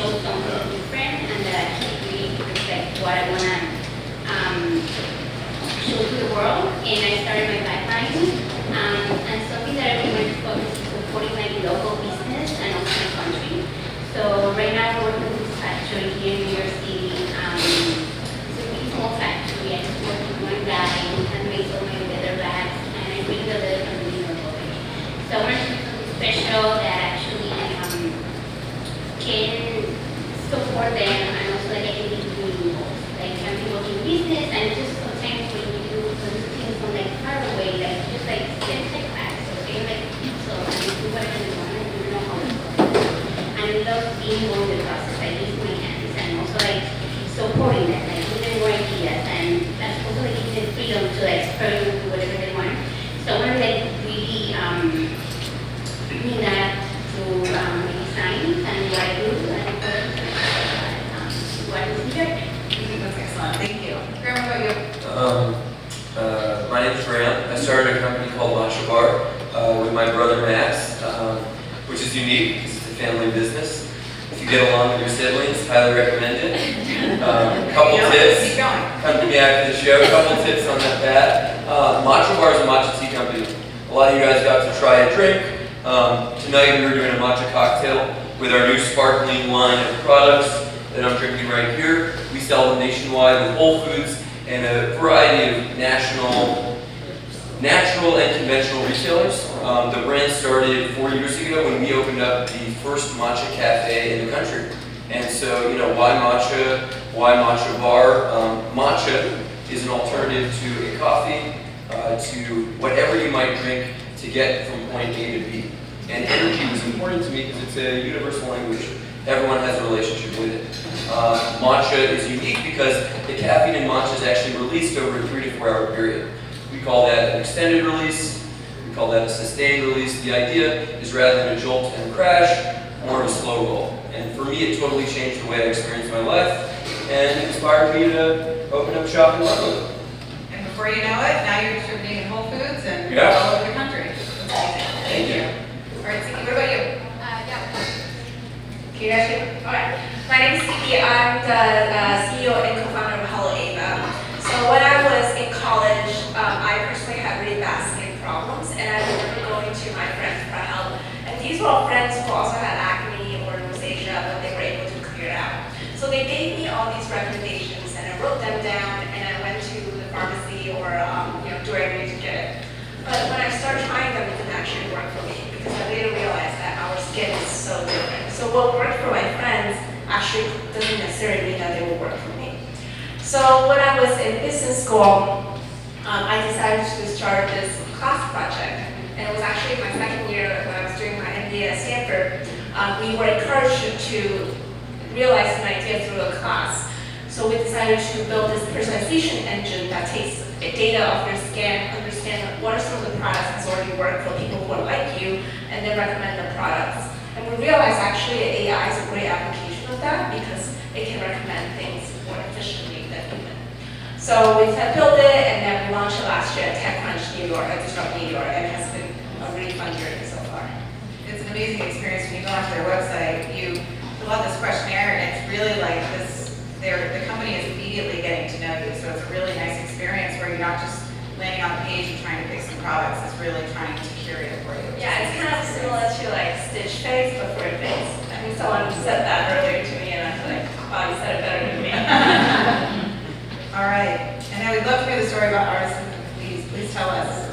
show something different and that actually really reflect what I want to show to the world. And I started my pipeline. And something that I really want to focus is supporting like local business and also my country. So right now we're working with this factory here in New York City. It's a really small factory. I just work with one guy who can make all my leather bags, and I bring the leather from New York over here. So I want to do something special that actually can support them, and also like I can be doing like some people in business, and it's just sometimes when you do things from like far away, like just like send like back, so they like so and you do whatever you want and you know how it's going. And I love being involved in the process. I use my hands and also like supporting them, like giving more ideas, and that's also like giving them freedom to like experiment with whatever they want. So I want to like really bring that to my designs and what I do and what is needed. That's excellent. Thank you. Graham, what about you? My name is Graham. I started a company called MatchaBar with my brother Max, which is unique because it's a family business. If you get along with your siblings, highly recommend it. Couple tips. Keep going. Come to me after the show. Couple tips on that bat. MatchaBar is a matcha tea company. A lot of you guys got to try a drink. Tonight we were doing a matcha cocktail with our new sparkling line of products that I'm drinking right here. We sell them nationwide with Whole Foods and a variety of natural and conventional retailers. The brand started 4 years ago when we opened up the first matcha cafe in the country. And so, you know, why matcha? Why matcha bar? Matcha is an alternative to a coffee, to whatever you might drink to get from point A to B. And energy was important to me because it's a universal language. Everyone has a relationship with it. Matcha is unique because the caffeine in matcha is actually released over a 3 to 4 hour period. We call that an extended release. We call that a sustained release. The idea is rather than a jolt and a crash, more of a slow roll. And for me, it totally changed the way I experienced my life and it inspired me to open up shop in London. And before you know it, now you're distributing in Whole Foods and Yeah. all over the country. That's amazing. Thank you. All right, Siqi, what about you? Can you guys hear me? Alright. My name is Siqi. I'm the CEO and co-founder of HelloAva. So when I was in college, I personally had really bad skin problems, and I remember going to my friends for help. And these were all friends who also had acne or rosacea, but they were able to clear it out. So they gave me all these recommendations, and I wrote them down, and I went to the pharmacy or Dwarmis to get it. But when I started trying them, it didn't actually work for me because I later realized that our skin is so different. So what worked for my friends actually doesn't necessarily mean that they will work for me. So when I was in business school, I decided to start this class project. And it was actually my second year when I was doing my MBA at Stanford. We were encouraged to realize an idea through a class. So we decided to build this personalization engine that takes data of your skin, understand what are some of the products that's already work for people who are like you, and then recommend the products. And we realized actually AI is a great application of that because it can recommend things more efficiently than human. So we built it and then we launched it last year at TechCrunch New York, at Disrupt New York, and it has been a really fun journey so far. It's an amazing experience when you go onto their website. You fill out this questionnaire, and it's really like this. The company is immediately getting to know you, so it's a really nice experience where you're not just landing on the page and trying to pick some products. It's really trying to curate it for you. Yeah, it's kind of similar to like Stitch Face, but for a face. I think someone said that earlier to me, and I was like, wow, you said it better than me. All right, and now we'd love to hear the story about Artisan Fleas. Please tell us.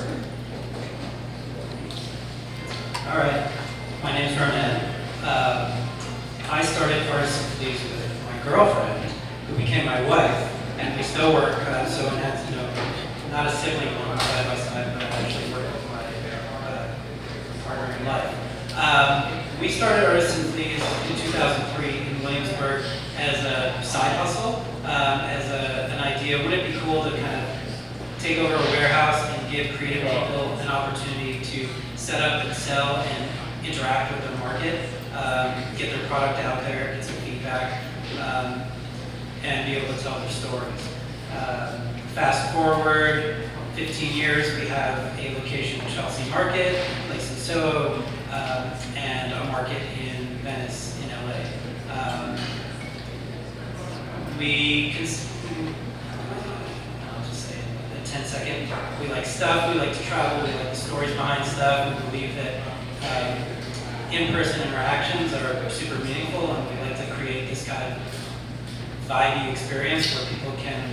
All right, my name's Ronen. I started Artisan Fleas with my girlfriend, who became my wife, and we still work, so it has, not a sibling one side by side, but I actually work with my partner in life. We started Artisan Fleas in 2003 in Williamsburg as a side hustle, as an idea. Wouldn't it be cool to kind of take over a warehouse and give creative people an opportunity to set up and sell and interact with the market, get their product out there, get some feedback, and be able to tell their stories. Fast forward 15 years, we have a location in Chelsea Market, a place in Soho, and a market in Venice, in LA. I'll just say a 10-second, we like stuff, we like to travel, we like the stories behind stuff, we believe that in-person interactions are super meaningful, and we like to create this kind of vibey experience where people can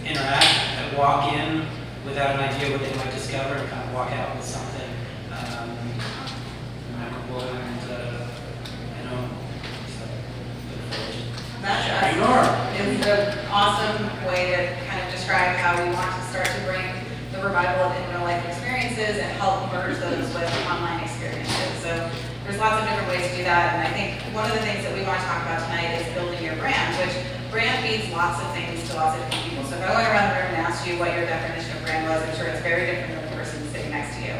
interact and walk in without an idea what they might discover and kind of walk out with something memorable and so Matcha is an awesome way to kind of describe how we want to start to bring the revival of in real life experiences and help merge those with online experiences. So there's lots of different ways to do that, and I think one of the things that we want to talk about tonight is building your brand, which brand means lots of things to lots of different people. So if I went around the room and asked you what your definition of brand was, I'm sure it's very different than the person sitting next to you.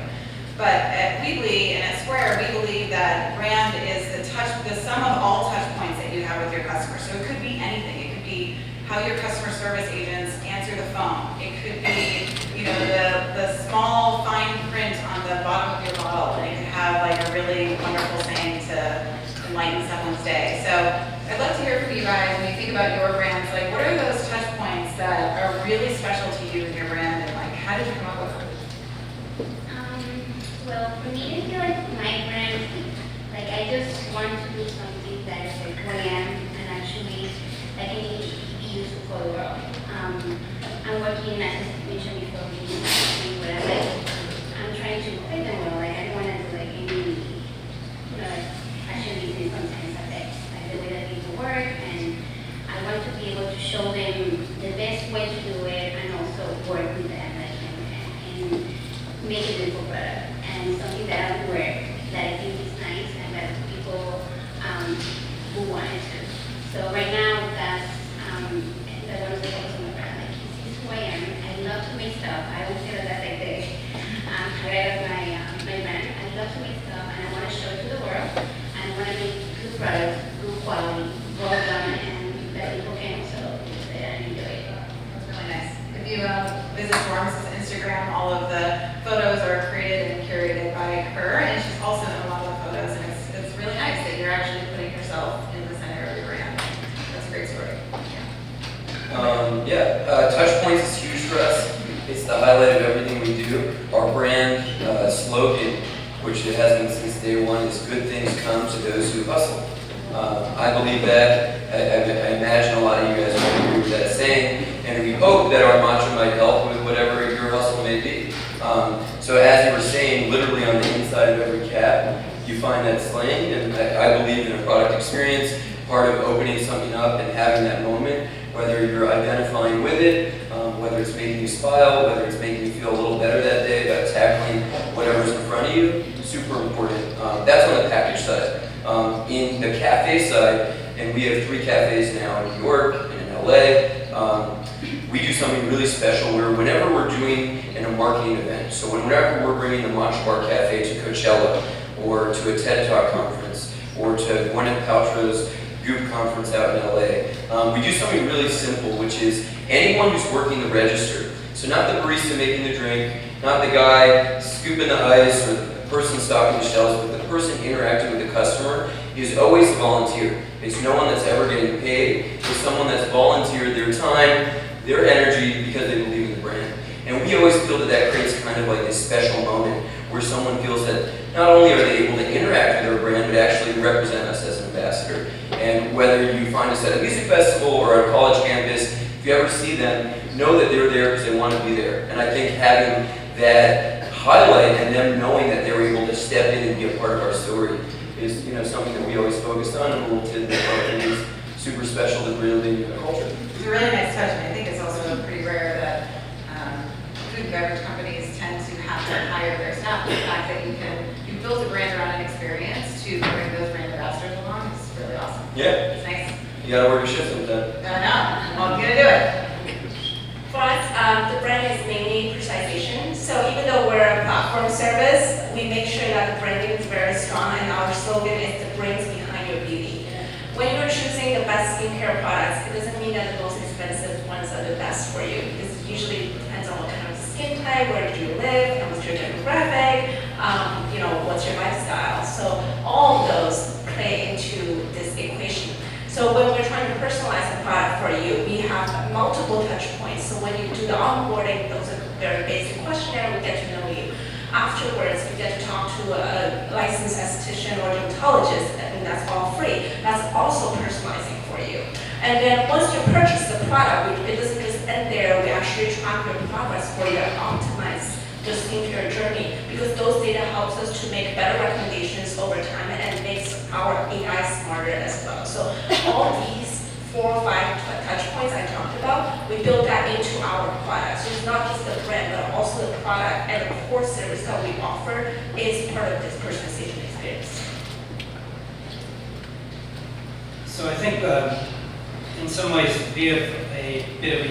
But at Weebly and at Square, we believe that brand is the sum of all touch points that you have with your customers. So it could be anything. It could be how your customer service agents answer the phone. It could be, the small fine print on the bottom of your bottle, and it could have like a really wonderful saying to enlighten someone's day. So I'd love to hear from you guys when you think about your brands. Like, what are those touch points that are really special to you in your brand, and like, how did you come up with them? Well, for me, I feel like my brand, like I just want to do something that is like who I am and actually like can be useful for the world. I'm working as I mentioned before, being where I'm trying to play the world. Like I don't want to do like any, like fashion business sometimes like the way that people work, and I want to be able to show them the best way to do it and also work with them and make it beautiful product. And something that I would wear that I think is nice and that people who want it to. So right now, that's one of the focus on my brand. Like, this is who I am. I love to make stuff. I would say that that's like the highlight of my brand. I love to make stuff, and I want to show it to the world. And I want to make good products, good quality, well done, and that people can also use it and enjoy it. That's really nice. If you visit Dwarmis' Instagram, all of the photos are created and curated by her, and she's also in a lot of the photos, and it's really nice that you're actually putting yourself in the center of your brand. That's a great story. Touch points is huge for us. It's the highlight of everything we do. Our brand slogan, which it has been since day one, is good things come to those who hustle. I believe that. I imagine a lot of you guys might agree with that saying, and we hope that our matcha might help with whatever your hustle may be. So as you were saying, literally on the inside of every cap, you find that slang, and I believe in a product experience, part of opening something up and having that moment, whether you're identifying with it, whether it's making you smile, whether it's making you feel a little better that day about tackling whatever's in front of you, super important. That's on the package side. In the cafe side, and we have 3 cafes now in New York and in LA, we do something really special where whenever we're doing a marketing event, so whenever we're bringing the MatchaBar Cafe to Coachella, or to a TED Talk conference, or to Gwyneth Paltrow's group conference out in LA, we do something really simple, which is anyone who's working the register, so not the barista making the drink, not the guy scooping the ice, or the person stocking the shelves, but the person interacting with the customer is always a volunteer. It's no one that's ever getting paid. It's someone that's volunteered their time, their energy, because they believe in the brand. And we always feel that that creates kind of like this special moment where someone feels that not only are they able to interact with our brand, but actually represent us as an ambassador. And whether you find us at a music festival or on a college campus, if you ever see them, know that they're there because they want to be there. And I think having that highlight and them knowing that they're able to step in and be a part of our story is, something that we always focused on, and a little tidbit that is super special to really the culture. It's a really nice touch, and I think it's also pretty rare that food and beverage companies tend to have to hire their staff. The fact that you built a brand around an experience to bring those brand ambassadors along is really awesome. Yeah. It's nice. You gotta work a shift sometime. I know. Well, I'm gonna do it. For us, the brand is mainly personalization. So even though we're a platform service, we make sure that the branding is very strong, and our slogan is the brains behind your beauty. When you're choosing the best skincare products, it doesn't mean that the most expensive ones are the best for you. This usually depends on what kind of skin type, where do you live, and what's your demographic, what's your lifestyle. So all of those play into this equation. So when we're trying to personalize a product for you, to a licensed esthetician or dermatologist, and that's all free. That's also personalizing for you. And then once you purchase the product, it doesn't just end there. We actually track your progress for you and optimize your skincare journey, because those data helps us to make better recommendations over time and makes our AI smarter as well. So all these 4 or 5 touch points I talked about, we build that into our product. So it's not just the brand, but also the product and the core service that we offer is part of this personalization experience. So I think in some ways we have a bit of a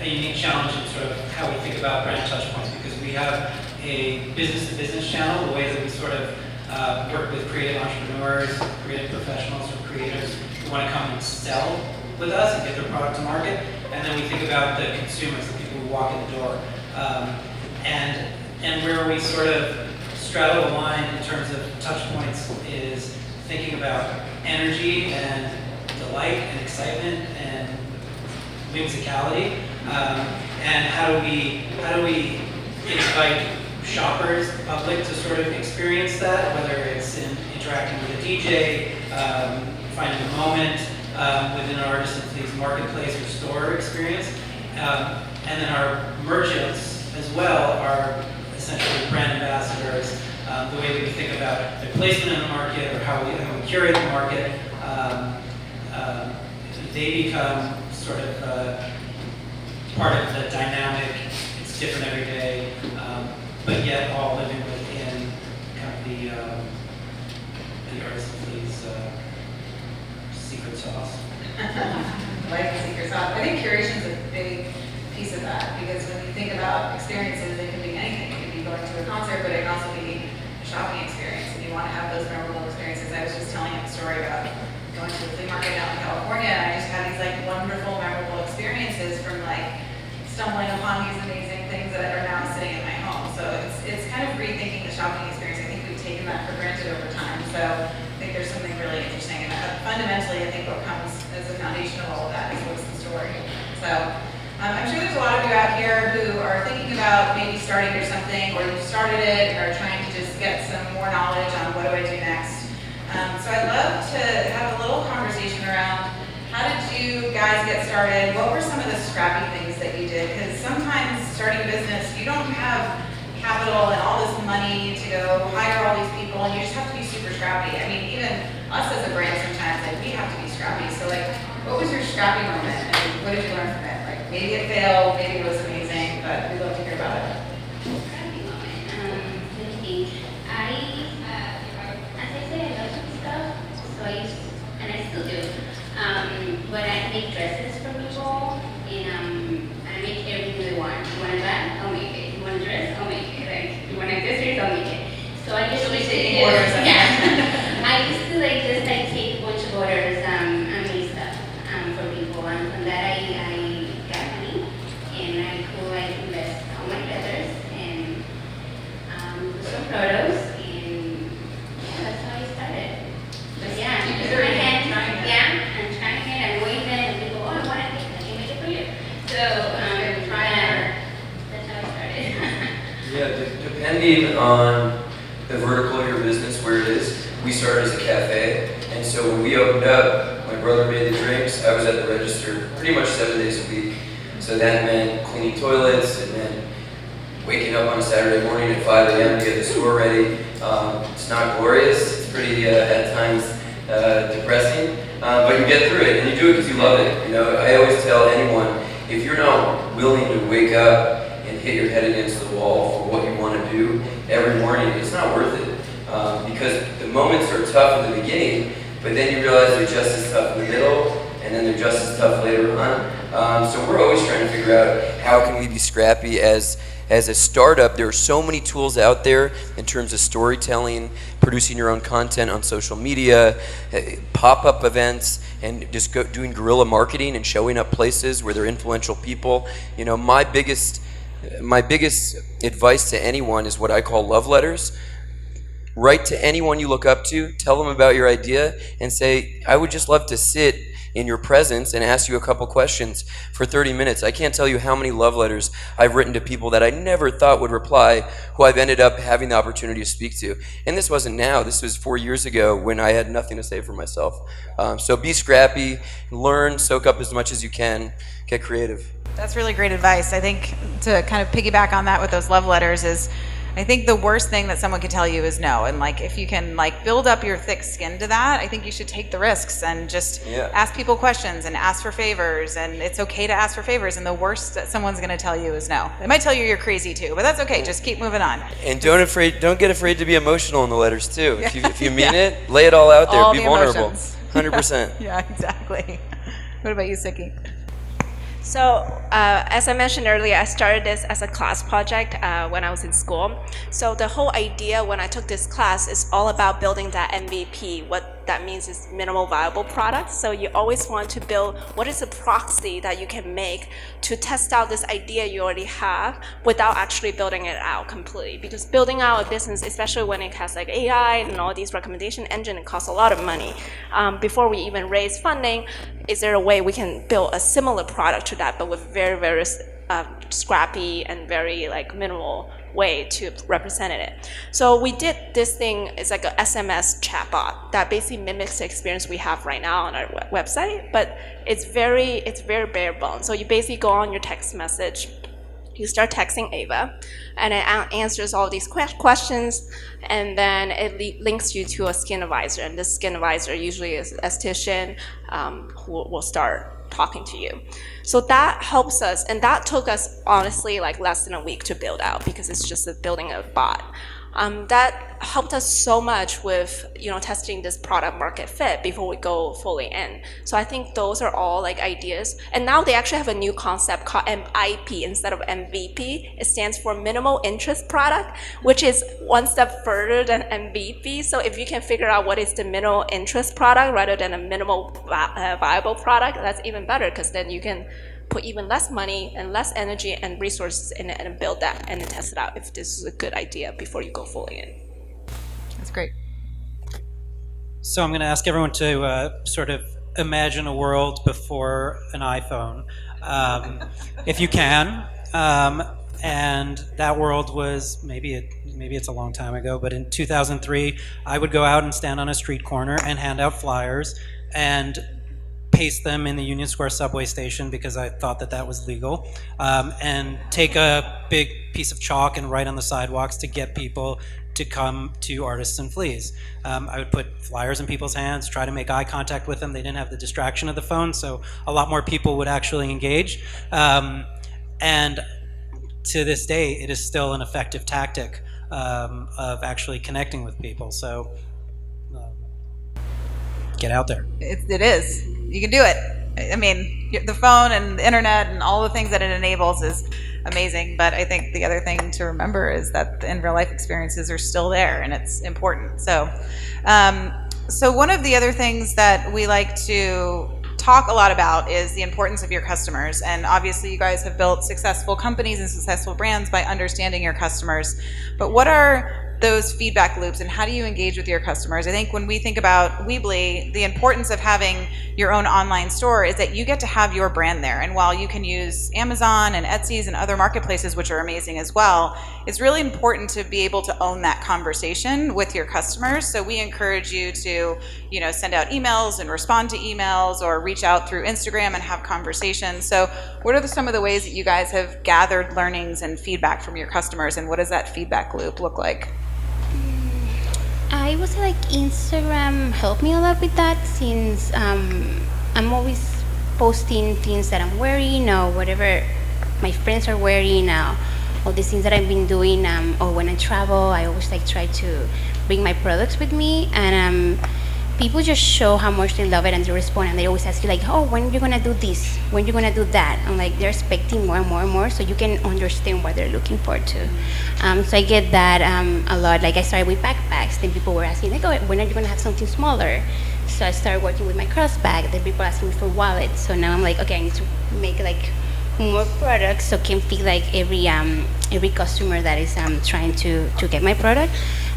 unique challenge in sort of how we think about brand touchpoints, because we have a business-to-business channel, the way that we sort of work with creative entrepreneurs, creative professionals, or creators who want to come and sell with us and get their product to market. And then we think about the consumers, the people who walk in the door. And where we sort of straddle the line in terms of touch points is thinking about energy and delight and excitement and whimsicality, and how do we invite shoppers, the public, to sort of experience that, whether it's in interacting with a DJ, finding a moment within an artist and Fleas marketplace or store experience, and then our merchants as well are essentially brand ambassadors. The way that we think about their placement in the market or how we curate the market, they become sort of part of the dynamic. It's different every day, but yet all living within kind of the artist and Fleas secret sauce. Like the secret sauce. I think curation is a big piece of that, because when you think about experiences, it can be anything. It can be going to a concert, but it can also be a shopping experience, and you want to have those memorable experiences. I was just telling a story about going to a flea market down in California, and I just had these like wonderful, memorable experiences from like stumbling upon these amazing things that are now sitting in my home. So it's kind of rethinking the shopping experience. I think we've taken that for granted over time. So I think there's something really interesting. And fundamentally, I think what comes as the foundation of all of that is what's the story. So I'm sure there's a lot of you out here who are thinking about maybe starting or something, or you've started it and are trying to just get some more knowledge on what do I do next. So I'd love to have a little conversation around how did you guys get started? What were some of the scrappy things that you did? Because sometimes starting a business, you don't have capital and all this money to go hire all these people, and you just have to be super scrappy. I mean, even us as a brand sometimes, like, we have to be scrappy. So like, what was your scrappy moment, and what did you learn from it? Like, maybe it failed, maybe it was amazing, but we'd love to hear about it. Scrappy moment. Let me think. As I said, I love some stuff, so I used, and I still do. But I make dresses for people, and I make everything they want. You want a bag? I'll make it. You want a dress? I'll make it. Like, you want accessories? I'll make it. So I used to I used to like just like take a bunch of orders and make stuff for people, and from that I got money, and I could like invest all my feathers and do some photos, and that's how I started. But yeah, Is because there my any hands, trying it? yeah, I'm trying it and waiting, and people, oh, I want it, I can make it for you. So try it. That's how I started. Yeah, depending on the vertical of your business, where it is. We started as a cafe, and so when we opened up, my brother made the drinks. I was at the register pretty much 7 days a week. So that meant cleaning toilets, it meant waking up on a Saturday morning at 5 a.m. to get the store ready. It's not glorious. It's pretty, at times, depressing, but you get through it, and you do it because you love it. You know, I always tell anyone, if you're not willing to wake up and hit your head against the wall for what you want to do every morning, it's not worth it. Because the moments are tough in the beginning, but then you realize they're just as tough in the middle, and then they're just as tough later on. So we're always trying to figure out how can we be scrappy as a startup. There are so many tools out there in terms of storytelling, producing your own content on social media, pop-up events, and just doing guerrilla marketing and showing up places where there are influential people. You know, my biggest advice to anyone is what I call love letters. write to anyone you look up to, tell them about your idea, and say, I would just love to sit in your presence and ask you a couple questions for 30 minutes. I can't tell you how many love letters I've written to people that I never thought would reply, who I've ended up having the opportunity to speak to. And this wasn't now, this was 4 years ago when I had nothing to say for myself. So be scrappy, learn, soak up as much as you can, get creative. That's really great advice. I think to kind of piggyback on that with those love letters is, I think the worst thing that someone can tell you is no. And like, if you can like build up your thick skin to that, I think you should take the risks and just ask people questions and ask for favors. And it's okay to ask for favors. And the worst that someone's going to tell you is no. They might tell you you're crazy too, but that's okay. Just keep moving on. And don't get afraid to be emotional in the letters too. If you mean it, lay it all out there. All Be the vulnerable. emotions. 100%. Yeah, exactly. What about you, Siqi? So, as I mentioned earlier, I started this as a class project when I was in school. So the whole idea when I took this class is all about building that MVP. What that means is minimal viable product. So you always want to build what is a proxy that you can make to test out this idea you already have without actually building it out completely. Because building out a business, especially when it has like AI and all these recommendation engine, it costs a lot of money. Before we even raise funding, is there a way we can build a similar product to that, but with very, very scrappy and very like minimal way to represent it? So we did this thing, it's like a SMS chatbot that basically mimics the experience we have right now on our website, but it's very bare bones. So you basically go on your text message, you start texting Ava, and it answers all these questions, and then it links you to a skin advisor, and this skin advisor usually is an esthetician who will start talking to you. So that helps us, and that took us honestly like less than a week to build out because it's just building a bot. That helped us so much with testing this product market fit before we go fully in. So I think those are all like ideas. And now they actually have a new concept called MIP instead of MVP. It stands for minimal interest product, which is one step further than MVP. So if you can figure out what is the minimal interest product rather than a minimal viable product, that's even better because then you can put even less money and less energy and resources in it and build that and then test it out if this is a good idea before you go fully in. That's great. So I'm going to ask everyone to sort of imagine a world before an iPhone, if you can. And that world was maybe it's a long time ago, but in 2003, I would go out and stand on a street corner and hand out flyers and paste them in the Union Square subway station because I thought that was legal, and take a big piece of chalk and write on the sidewalks to get people to come to Artists and Fleas. I would put flyers in people's hands, try to make eye contact with them. They didn't have the distraction of the phone, so a lot more people would actually engage. And to this day, it is still an effective tactic of actually connecting with people. So get out there. It is. You can do it. I mean, the phone and the internet and all the things that it enables is amazing. But I think the other thing to remember is that the in real life experiences are still there, and it's important. So, so one of the other things that we like to talk a lot about is the importance of your customers. And obviously, you guys have built successful companies and successful brands by understanding your customers. But what are those feedback loops and how do you engage with your customers? I think when we think about Weebly, the importance of having your own online store is that you get to have your brand there. And while you can use Amazon and Etsy's and other marketplaces, which are amazing as well, it's really important to be able to own that conversation with your customers. So we encourage you to, send out emails and respond to emails or reach out through Instagram and have conversations. So what are some of the ways that you guys have gathered learnings and feedback from your customers, and what does that feedback loop look like? I would say like Instagram helped me a lot with that since I'm always posting things that I'm wearing or whatever my friends are wearing, all the things that I've been doing, or when I travel, I always like try to bring my products with me, and people just show how much they love it and they respond, and they always ask you like, oh, when are you gonna do this? When are you gonna do that? And like they're expecting more and more and more, so you can understand what they're looking for too. So I get that a lot. Like I started with backpacks, then people were asking like, oh, when are you gonna have something smaller? So I started working with my cross bag, then people asking me for wallets. So now I'm like, okay, I need to make like more products so can fit like every customer that is trying to get my product.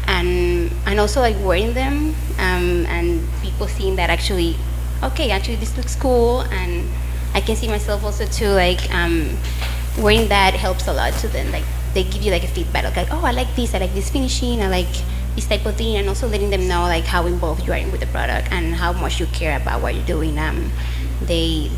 and also like wearing them, and people seeing that actually, okay, actually this looks cool, and I can see myself also too, like wearing that helps a lot to them. Like they give you like a feedback, like, oh, I like this finishing, I like this type of thing, and also letting them know like how involved you are with the product and how much you care about what you're doing. They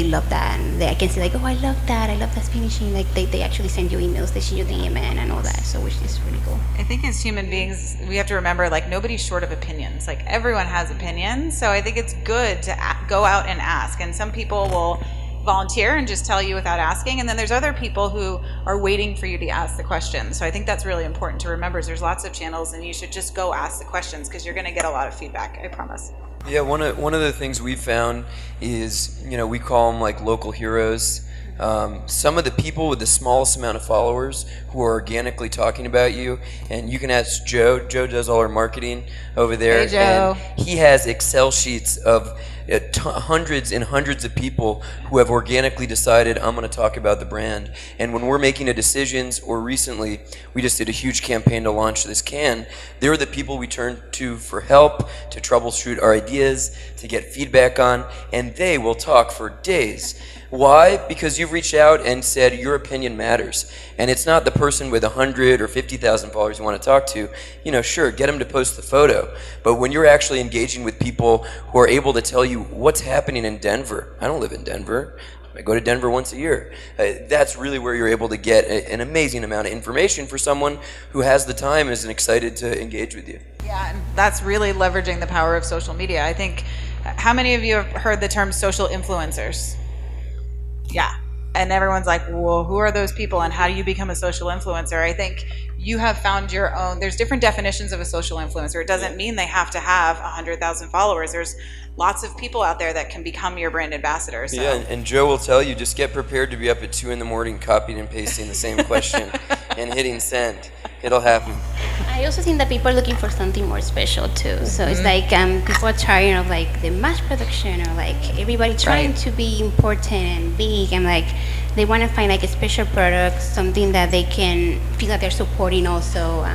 love that, and I can see like, oh, I love that finishing. Like they actually send you emails, they send you DM and all that, so which is really cool. I think as human beings, we have to remember, like, nobody's short of opinions. Like, everyone has opinions, so I think it's good to go out and ask. And some people will volunteer and just tell you without asking, and then there's other people who are waiting for you to ask the questions. So I think that's really important to remember. Is there's lots of channels, and you should just go ask the questions, because you're going to get a lot of feedback, I promise. Yeah, one of the things we found is, we call them like local heroes. Some of the people with the smallest amount of followers who are organically talking about you, and you can ask Joe. Joe does all our marketing over there. Hey, Joe. And he has Excel sheets of hundreds and hundreds of people who have organically decided, I'm going to talk about the brand. And when we're making decisions, or recently we just did a huge campaign to launch this can, they're the people we turn to for help, to troubleshoot our ideas, to get feedback on, and they will talk for days. Why? Because you've reached out and said your opinion matters. And it's not the person with 100 or 50,000 followers you want to talk to. Sure, get them to post the photo. But when you're actually engaging with people who are able to tell you what's happening in Denver. I don't live in Denver. I go to Denver once a year. That's really where you're able to get an amazing amount of information for someone who has the time and is excited to engage with you. Yeah, and that's really leveraging the power of social media. I think, how many of you have heard the term social influencers? Yeah. And everyone's like, well, who are those people and how do you become a social influencer? I think you have found your own. There's different definitions of a social influencer. It doesn't mean they have to have 100,000 followers. There's lots of people out there that can become your brand ambassador. So. Yeah, and Joe will tell you, just get prepared to be up at 2 a.m. copying and pasting the same question and hitting send. It'll happen. I also think that people are looking for something more special too. So it's like people are tired of like the mass production, or like everybody trying to be important and big, and like they want to find like a special product, something that they can feel that they're supporting also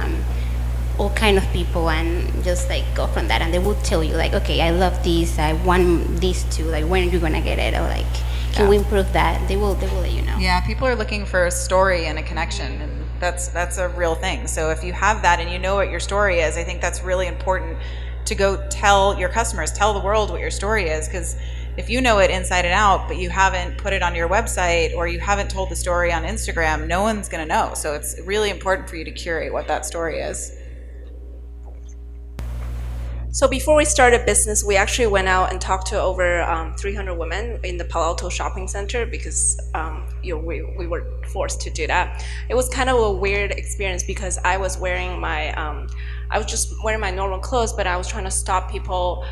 all kind of people, and just like go from that. And they will tell you like, okay, I love this, I want this too. Like, when are you gonna get it? Or like, can we improve that? They will let you know. Yeah, people are looking for a story and a connection, and that's a real thing. So if you have that and you know what your story is, I think that's really important to go tell your customers, tell the world what your story is, because if you know it inside and out, but you haven't put it on your website or you haven't told the story on Instagram, no one's going to know. So it's really important for you to curate what that story is. So before we started business, we actually went out and talked to over 300 women in the Palo Alto shopping center, because we were forced to do that. It was kind of a weird experience, because I was wearing I was just wearing my normal clothes, but I was trying to stop people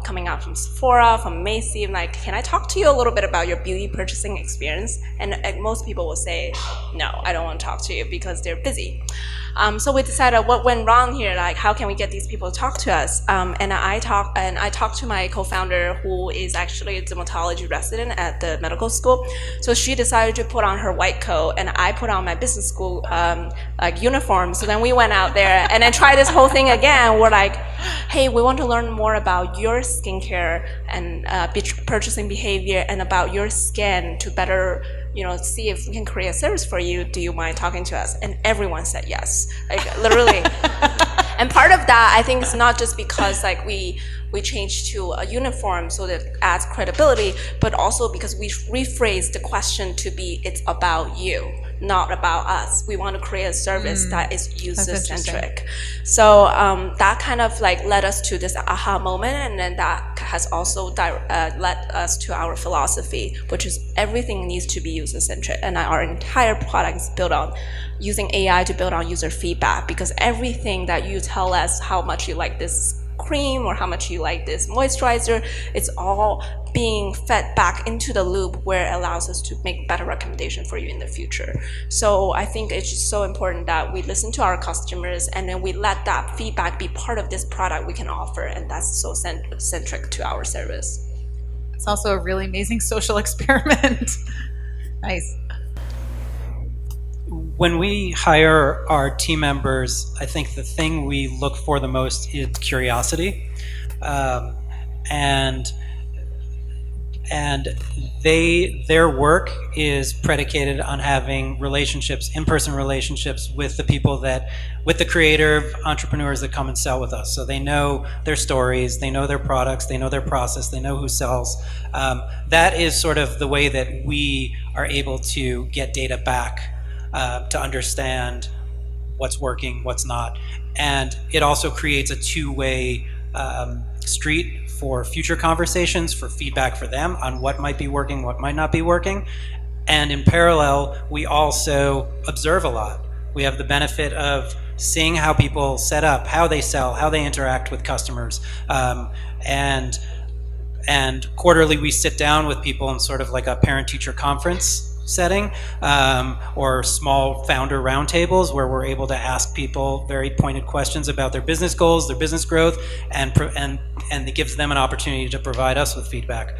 coming out from Sephora, from Macy's, and like, can I talk to you a little bit about your beauty purchasing experience? And most people will say, no, I don't want to talk to you, because they're busy. So we decided what went wrong here, like how can we get these people to talk to us? And I talked to my co-founder, who is actually a dermatology resident at the medical school. So she decided to put on her white coat, and I put on my business school like uniform. So then we went out there and then tried this whole thing again. We're like, hey, we want to learn more about your skincare and purchasing behavior, and about your skin to better see if we can create a service for you. Do you mind talking to us? And everyone said yes, like literally. And part of that, I think, is not just because like we changed to a uniform so that adds credibility, but also because we rephrased the question to be, it's about you, not about us. We want to create a service that is user-centric. So that kind of like led us to this aha moment, and then that has also led us to our philosophy, which is everything needs to be user-centric, and our entire product is built on using AI to build on user feedback, because everything that you tell us, how much you like this cream or how much you like this moisturizer, it's all being fed back into the loop, where it allows us to make better recommendation for you in the future. So I think it's just so important that we listen to our customers, and then we let that feedback be part of this product we can offer, and that's so centric to our service. It's also a really amazing social experiment. Nice. When we hire our team members, I think the thing we look for the most is curiosity, um, and and their work is predicated on having relationships, in-person relationships with the creative entrepreneurs that come and sell with us. So they know their stories, they know their products, they know their process, they know who sells. That is sort of the way that we are able to get data back, to understand what's working, what's not. And it also creates a two-way street for future conversations, for feedback for them on what might be working, what might not be working. And in parallel, we also observe a lot. We have the benefit of seeing how people set up, how they sell, how they interact with customers. And quarterly, we sit down with people in sort of like a parent-teacher conference setting, or small founder roundtables where we're able to ask people very pointed questions about their business goals, their business growth, and it gives them an opportunity to provide us with feedback.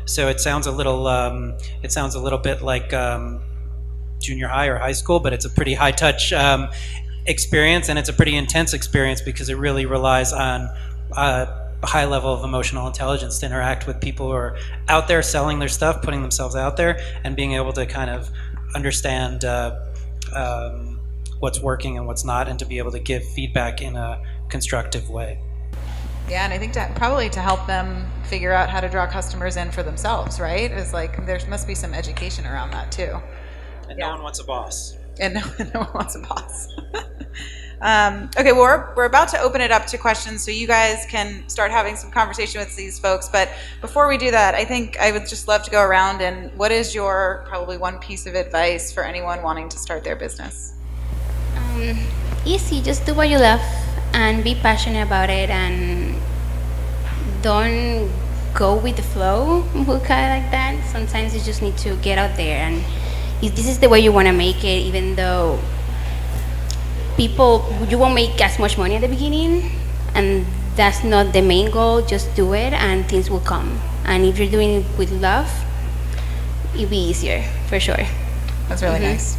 So it sounds a little bit like junior high or high school, but it's a pretty high touch experience, and it's a pretty intense experience because it really relies on a high level of emotional intelligence to interact with people who are out there selling their stuff, putting themselves out there, and being able to kind of understand what's working and what's not, and to be able to give feedback in a constructive way. Yeah, and I think probably to help them figure out how to draw customers in for themselves, right? Is like there must be some education around that too. And no one wants a boss. And no one wants a boss. Okay, well, we're about to open it up to questions, so you guys can start having some conversation with these folks. But before we do that, I think I would just love to go around and what is your probably one piece of advice for anyone wanting to start their business? Easy, just do what you love and be passionate about it, and don't go with the flow, kind of like that. Sometimes you just need to get out there, and if this is the way you want to make it, even though you won't make as much money at the beginning, and that's not the main goal. Just do it and things will come. And if you're doing it with love, it'll be easier for sure. That's really nice.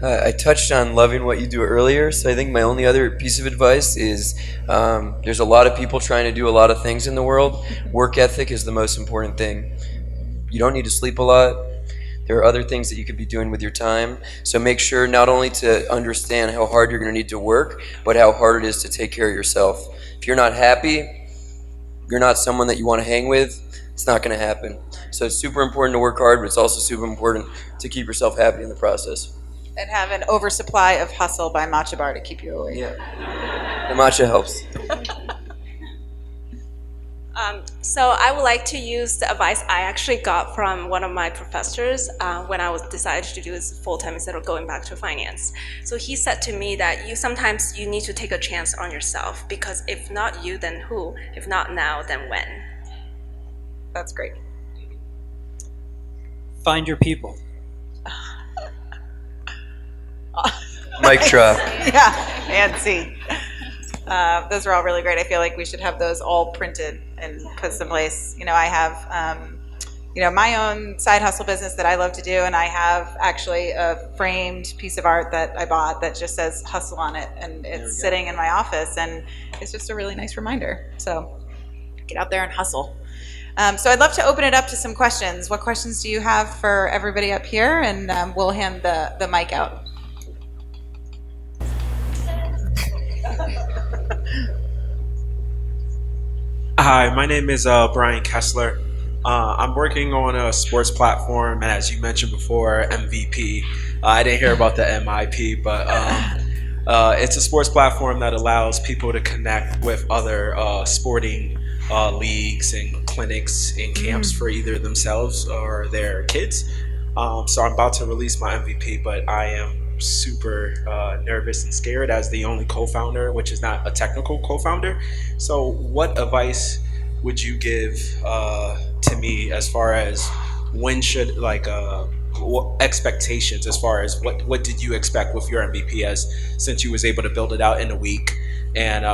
I touched on loving what you do earlier, so I think my only other piece of advice is there's a lot of people trying to do a lot of things in the world. Work ethic is the most important thing. You don't need to sleep a lot. There are other things that you could be doing with your time. So make sure not only to understand how hard you're going to need to work, but how hard it is to take care of yourself. If you're not happy, you're not someone that you want to hang with, it's not going to happen. So it's super important to work hard, but it's also super important to keep yourself happy in the process. And have an oversupply of hustle by MatchaBar to keep you awake. Yeah, the matcha helps. So I would like to use the advice I actually got from one of my professors when I was decided to do this full-time instead of going back to finance. So he said to me that sometimes you need to take a chance on yourself, because if not you, then who? If not now, then when? That's great. Find your people. Mic drop. Yeah, and see. Those are all really great. I feel like we should have those all printed and put someplace. I have, my own side hustle business that I love to do, and I have actually a framed piece of art that I bought that just says hustle on it, and it's sitting in my office, and it's just a really nice reminder. So get out there and hustle. So I'd love to open it up to some questions. What questions do you have for everybody up here? And we'll hand the mic out. Hi, my name is Brian Kessler. I'm working on a sports platform, and as you mentioned before, MVP. I didn't hear about the MIP, but it's a sports platform that allows people to connect with other sporting leagues and clinics and camps for either themselves or their kids. So I'm about to release my MVP, but I am super nervous and scared as the only co-founder, which is not a technical co-founder. So what advice would you give to me as far as when should what expectations, as far as what did you expect with your MVP, since you was able to build it out in a week, and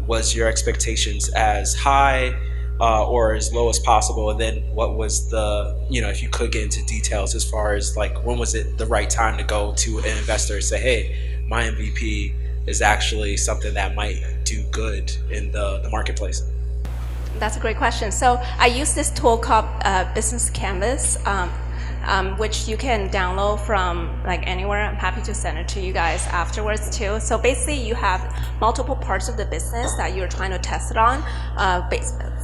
was your expectations as high or as low as possible? And then what was the, if you could get into details as far as like when was it the right time to go to an investor and say, hey, my MVP is actually something that might do good in the marketplace? That's a great question. So I use this tool called Business Canvas, which you can download from like anywhere. I'm happy to send it to you guys afterwards too. So basically, you have multiple parts of the business that you're trying to test it on,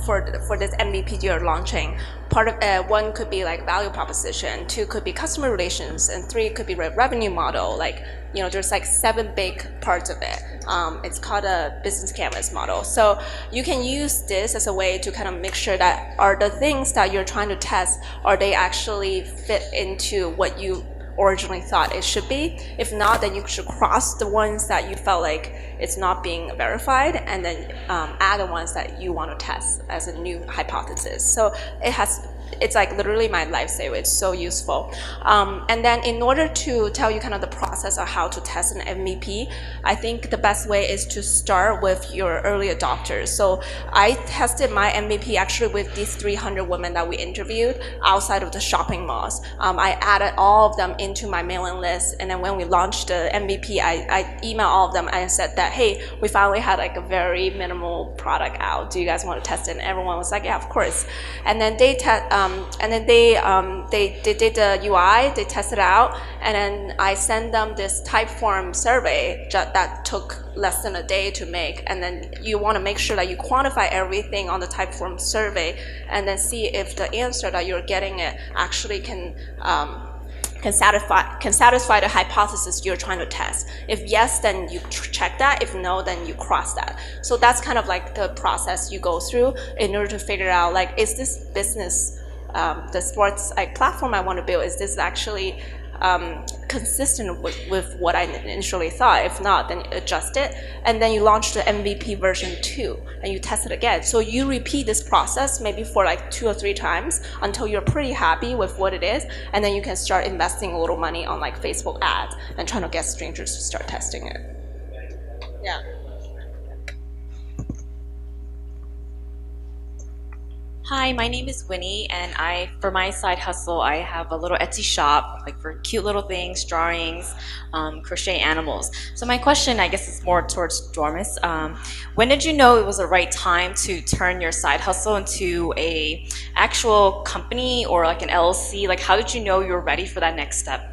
for this MVP you're launching. Part of one could be like value proposition, two could be customer relations, and three could be revenue model. Like, there's like 7 big parts of it. It's called a business canvas model. So you can use this as a way to kind of make sure that are the things that you're trying to test, are they actually fit into what you originally thought it should be. If not, then you should cross the ones that you felt like it's not being verified, and then add the ones that you want to test as a new hypothesis. So it's like literally my lifesaver. It's so useful. And then in order to tell you kind of the process of how to test an MVP, I think the best way is to start with your early adopters. So I tested my MVP actually with these 300 women that we interviewed outside of the shopping malls. I added all of them into my mailing list, and then when we launched the MVP, I emailed all of them and said that, hey, we finally had like a very minimal product out. Do you guys want to test it? And everyone was like, yeah, of course. And then they did the UI, they tested out, and then I sent them this Typeform survey that took less than a day to make. And then you want to make sure that you quantify everything on the Typeform survey, and then see if the answer that you're getting it actually can satisfy the hypothesis you're trying to test. If yes, then you check that. If no, then you cross that. So that's kind of like the process you go through in order to figure out, like, is this business, the sports like platform I want to build, is this actually consistent with what I initially thought? If not, then adjust it, and then you launch the MVP version 2 and you test it again. So you repeat this process maybe for like 2 or 3 times until you're pretty happy with what it is, and then you can start investing a little money on like Facebook ads and trying to get strangers to start testing it. Yeah. Hi, my name is Winnie, and for my side hustle, I have a little Etsy shop, like for cute little things, drawings, crochet animals. So my question, I guess, is more towards Dwarmis. When did you know it was the right time to turn your side hustle into a actual company or like an LLC? Like, how did you know you were ready for that next step?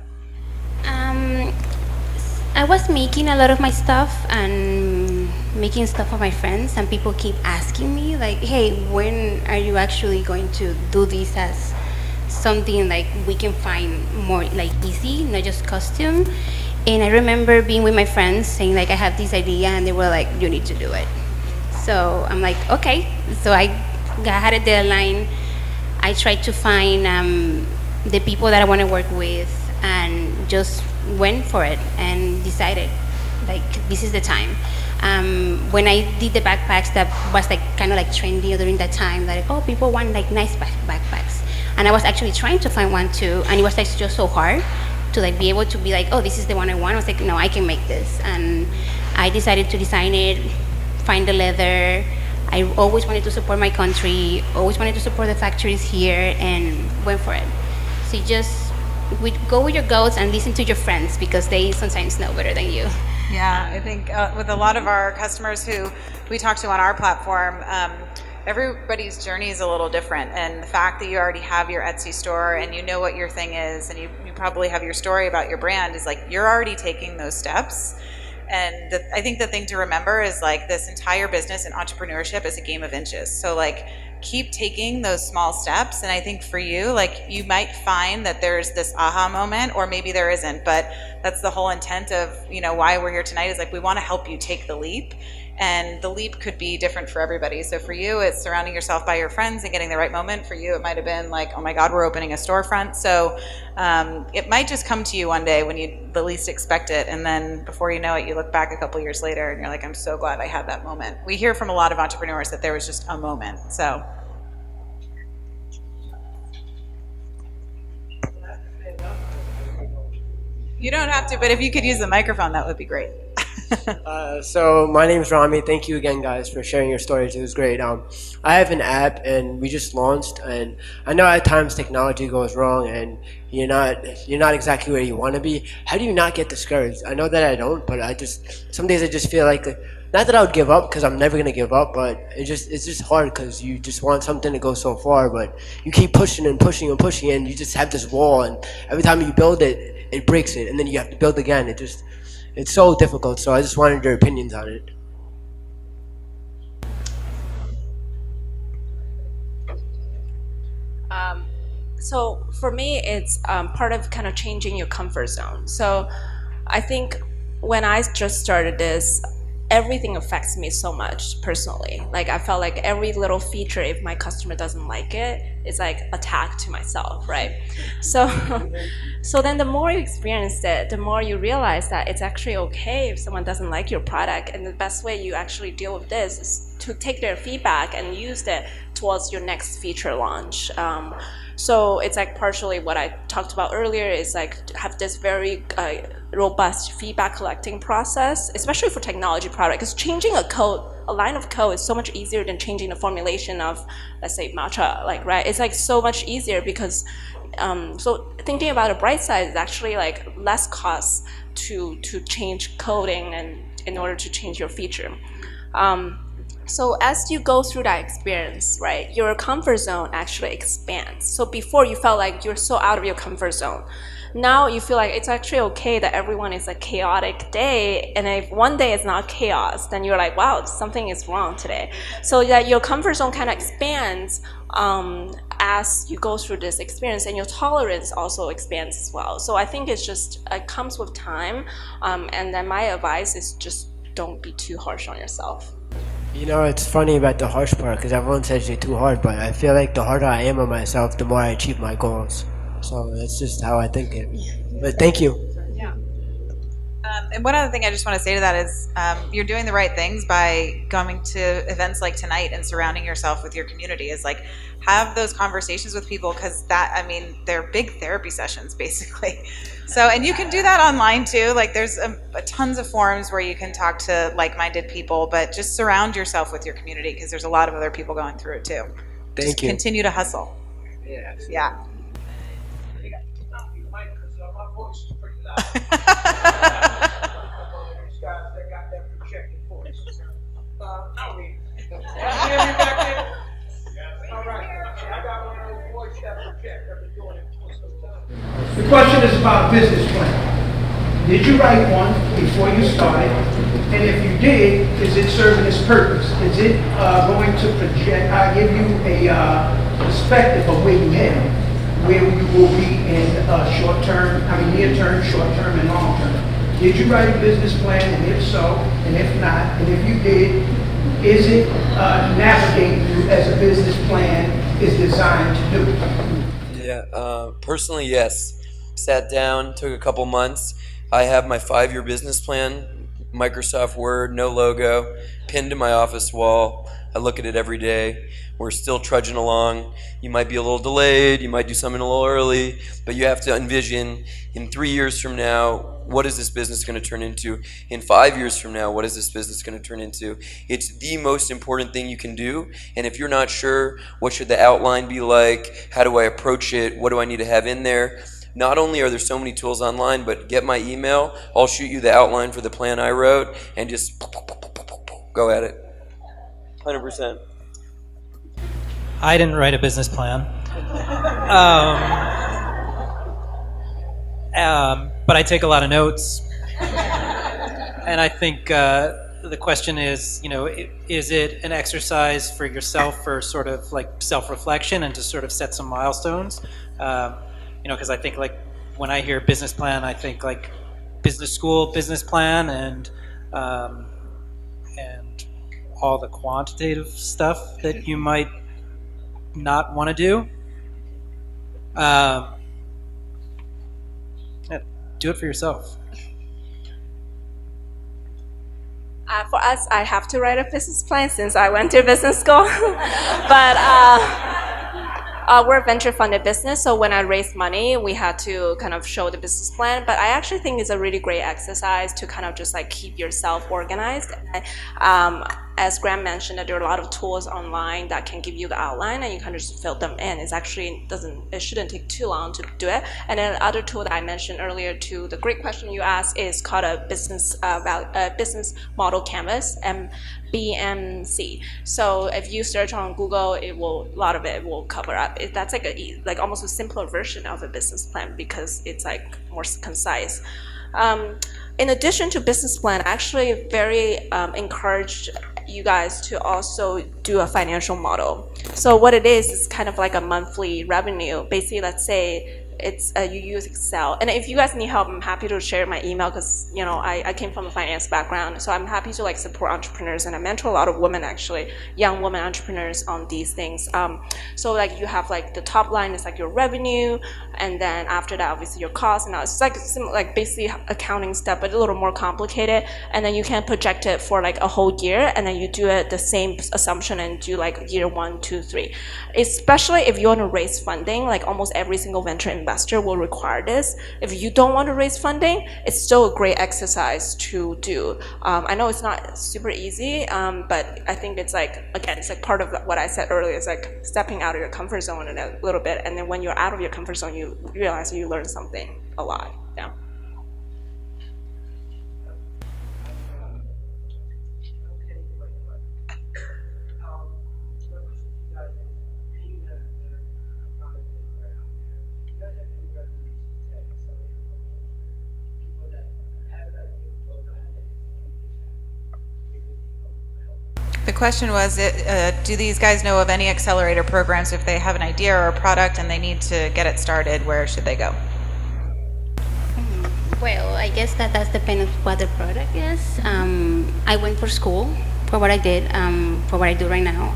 I was making a lot of my stuff and making stuff for my friends, and people keep asking me like, hey, when are you actually going to do this as something like we can find more like easy, not just costume? And I remember being with my friends saying like, I have this idea, and they were like, you need to do it. So I'm like, okay. So I had a deadline. I tried to find the people that I want to work with, and just went for it and decided like this is the time. When I did the backpacks, that was like kind of like trendy during that time, that like, oh, people want like nice backpacks, and I was actually trying to find one too, and it was like just so hard to like be able to be like, oh, this is the one I want. I was like, no, I can make this, and I decided to design it, find the leather. I always wanted to support my country, always wanted to support the factories here, and went for it. So you just go with your goals and listen to your friends, because they sometimes know better than you. Yeah, I think with a lot of our customers who we talk to on our platform, everybody's journey is a little different. And the fact that you already have your Etsy store and you know what your thing is, and you probably have your story about your brand, is like you're already taking those steps. And I think the thing to remember is like this entire business and entrepreneurship is a game of inches. So like keep taking those small steps. And I think for you, like you might find that there's this aha moment, or maybe there isn't, but that's the whole intent of, why we're here tonight, is like we want to help you take the leap. And the leap could be different for everybody. So for you, it's surrounding yourself by your friends and getting the right moment. For you, it might have been like, oh my God, we're opening a storefront. So it might just come to you one day when you the least expect it. And then before you know it, you look back a couple years later and you're like, I'm so glad I had that moment. We hear from a lot of entrepreneurs that there was just a moment. So. You don't have to, but if you could use the microphone, that would be great. So my name is Rami. Thank you again, guys, for sharing your stories. It was great. I have an app, and we just launched. And I know at times technology goes wrong, and you're not exactly where you want to be. How do you not get discouraged? I know that I don't, but some days I just feel like not that I would give up because I'm never gonna give up, but it's just hard because you just want something to go so far, but you keep pushing and pushing and pushing, and you just have this wall, and every time you build it, it breaks it, and then you have to build again. It's so difficult, so I just wanted your opinions on it. So for me, it's part of kind of changing your comfort zone. So I think when I just started this, everything affects me so much personally. Like I felt like every little feature, if my customer doesn't like it, it's like attack to myself, right? So, so then the more you experience it, the more you realize that it's actually okay if someone doesn't like your product. And the best way you actually deal with this is to take their feedback and use it towards your next feature launch. So it's like partially what I talked about earlier is like have this very robust feedback collecting process, especially for technology product, because changing a line of code is so much easier than changing the formulation of, let's say, matcha, like, right? It's like so much easier because, so thinking about the bright side is actually like less cost to change coding and in order to change your feature. So as you go through that experience, right, your comfort zone actually expands. So before you felt like you're so out of your comfort zone. Now you feel like it's actually okay that everyone is a chaotic day, and if one day is not chaos, then you're like, wow, something is wrong today. So that your comfort zone kind of expands as you go through this experience, and your tolerance also expands as well. So I think it comes with time, and then my advice is just don't be too harsh on yourself. It's funny about the harsh part because everyone says you're too hard, but I feel like the harder I am on myself, the more I achieve my goals. So that's just how I think it. But thank you. Yeah. And one other thing I just want to say to that is you're doing the right things by coming to events like tonight and surrounding yourself with your community. Is like have those conversations with people because they're big therapy sessions basically. So, and you can do that online too. Like there's tons of forums where you can talk to like-minded people, but just surround yourself with your community because there's a lot of other people going through it too. Thank you. Continue to hustle. Yeah. Yeah. The question is about a business plan. Did you write one before you started? And if you did, is it serving its purpose? Is it going to give you a perspective of where you head? Where you will be in near term, short term, and long term. Did you write a business plan, and if so, and if not, and if you did, is it navigating you as a business plan is designed to do? Yeah, personally, yes. Sat down, took a couple months. I have my 5-year business plan, Microsoft Word, no logo, pinned to my office wall. I look at it every day. We're still trudging along. You might be a little delayed, you might do something a little early, but you have to envision in 3 years from now, what is this business going to turn into? In 5 years from now, what is this business going to turn into? It's the most important thing you can do, and if you're not sure, what should the outline be like? How do I approach it? What do I need to have in there? Not only are there so many tools online, but get my email. I'll shoot you the outline for the plan I wrote, and just go at it. 100%. I didn't write a business plan. But I take a lot of notes. And I think the question is, is it an exercise for yourself for sort of like self-reflection and to sort of set some milestones? Because I think like when I hear business plan, I think like business school business plan and all the quantitative stuff that you might not want to do. Do it for yourself. For us, I have to write a business plan since I went to business school. But We're a venture-funded business, so when I raised money, we had to kind of show the business plan. But I actually think it's a really great exercise to kind of just like keep yourself organized. As Graham mentioned, that there are a lot of tools online that can give you the outline, and you kind of just fill them in. It shouldn't take too long to do it. And then the other tool that I mentioned earlier too, the great question you asked is called a business model canvas, BMC. So if you search on Google, a lot of it will cover up. That's like almost a simpler version of a business plan because it's like more concise. In addition to business plan, I actually very encouraged you guys to also do a financial model. So what it is kind of like a monthly revenue. Basically, let's say you use Excel. And if you guys need help, I'm happy to share my email because I came from a finance background, so I'm happy to like support entrepreneurs, and I mentor a lot of women, actually, young women entrepreneurs on these things. So like you have like the top line is like your revenue, and then after that obviously your costs, and it's like basically accounting step, but a little more complicated. And then you can project it for like a whole year, and then you do it the same assumption and do like year 1, 2, 3. Especially if you want to raise funding, like almost every single venture investor will require this. If you don't want to raise funding, it's still a great exercise to do. I know it's not super easy, but I think it's like, again, it's like part of what I said earlier. It's like stepping out of your comfort zone in a little bit, and then when you're out of your comfort zone, you realize you learn something a lot. Yeah. The question was, do these guys know of any accelerator programs if they have an idea or a product and they need to get it started? Where should they go? Well, I guess that depends on what the product is. I went for school for what I did, for what I do right now.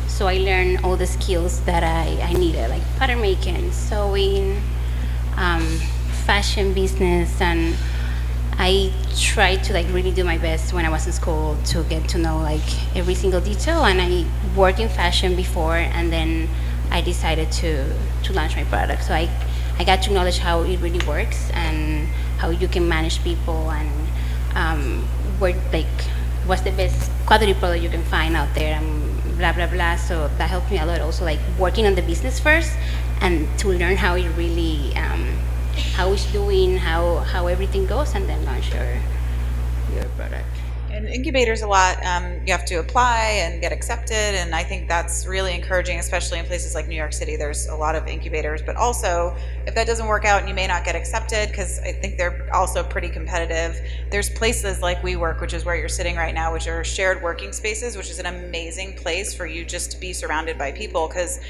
So I learned all the skills that I needed, like pattern making, sewing, fashion business, and I tried to like really do my best when I was in school to get to know like every single detail. And I worked in fashion before, and then I decided to launch my product. So I got to acknowledge how it really works and how you can manage people, and what's the best quality product you can find out there, and blah blah blah. So that helped me a lot. Also, like working on the business first, and to learn how it really how it's doing, how everything goes, and then launch your product. And incubators a lot, you have to apply and get accepted, and I think that's really encouraging, especially in places like New York City. There's a lot of incubators, but also if that doesn't work out and you may not get accepted, because I think they're also pretty competitive, there's places like WeWork, which is where you're sitting right now, which are shared working spaces, which is an amazing place for you just to be surrounded by people, because